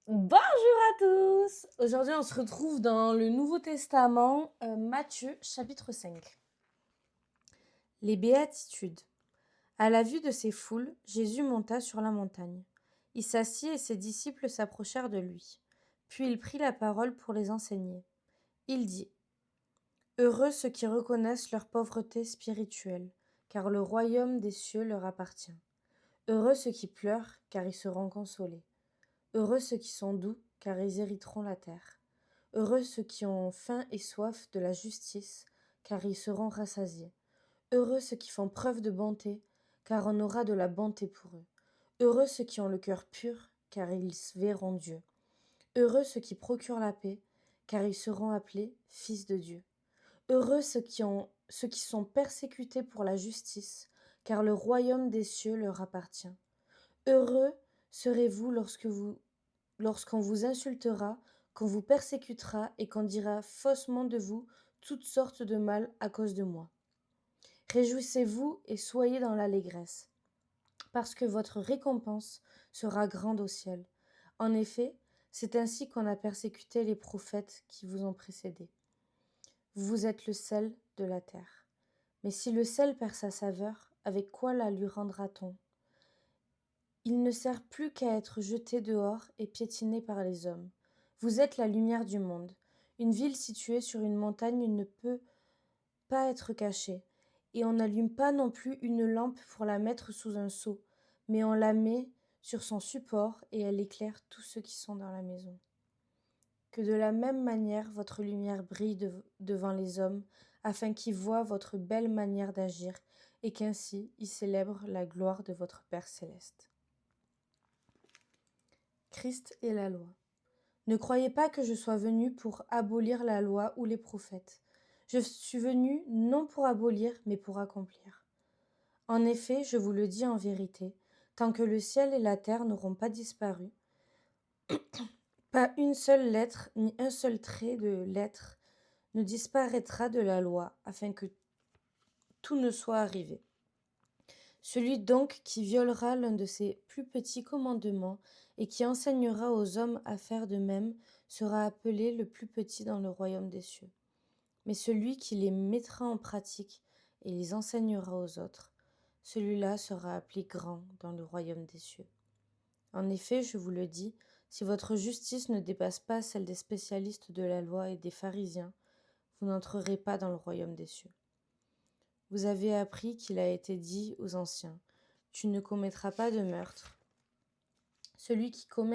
Bonjour à tous! Aujourd'hui, on se retrouve dans le Nouveau Testament, Matthieu, chapitre 5. Les béatitudes. À la vue de ces foules, Jésus monta sur la montagne. Il s'assit et ses disciples s'approchèrent de lui. Puis il prit la parole pour les enseigner. Il dit: Heureux ceux qui reconnaissent leur pauvreté spirituelle, car le royaume des cieux leur appartient. Heureux ceux qui pleurent, car ils seront consolés. Heureux ceux qui sont doux, car ils hériteront la terre. Heureux ceux qui ont faim et soif de la justice, car ils seront rassasiés. Heureux ceux qui font preuve de bonté, car on aura de la bonté pour eux. Heureux ceux qui ont le cœur pur, car ils verront Dieu. Heureux ceux qui procurent la paix, car ils seront appelés fils de Dieu. Heureux ceux qui sont persécutés pour la justice, car le royaume des cieux leur appartient. Heureux serez-vous lorsqu'on vous insultera, qu'on vous persécutera et qu'on dira faussement de vous toutes sortes de mal à cause de moi. Réjouissez-vous et soyez dans l'allégresse, parce que votre récompense sera grande au ciel. En effet, c'est ainsi qu'on a persécuté les prophètes qui vous ont précédés. Vous êtes le sel de la terre. Mais si le sel perd sa saveur, avec quoi la lui rendra-t-on ? Il ne sert plus qu'à être jeté dehors et piétiné par les hommes. Vous êtes la lumière du monde. Une ville située sur une montagne ne peut pas être cachée, et on n'allume pas non plus une lampe pour la mettre sous un seau, mais on la met sur son support et elle éclaire tous ceux qui sont dans la maison. Que de la même manière votre lumière brille devant les hommes, afin qu'ils voient votre belle manière d'agir, et qu'ainsi ils célèbrent la gloire de votre Père céleste. Christ et la loi. Ne croyez pas que je sois venu pour abolir la loi ou les prophètes. Je suis venu non pour abolir, mais pour accomplir. En effet, je vous le dis en vérité, tant que le ciel et la terre n'auront pas disparu, pas une seule lettre ni un seul trait de lettre ne disparaîtra de la loi, afin que tout ne soit arrivé. Celui donc qui violera l'un de ces plus petits commandements et qui enseignera aux hommes à faire de même sera appelé le plus petit dans le royaume des cieux. Mais celui qui les mettra en pratique et les enseignera aux autres, celui-là sera appelé grand dans le royaume des cieux. En effet, je vous le dis, si votre justice ne dépasse pas celle des spécialistes de la loi et des pharisiens, vous n'entrerez pas dans le royaume des cieux. Vous avez appris qu'il a été dit aux anciens: Tu ne commettras pas de meurtre. Celui qui commet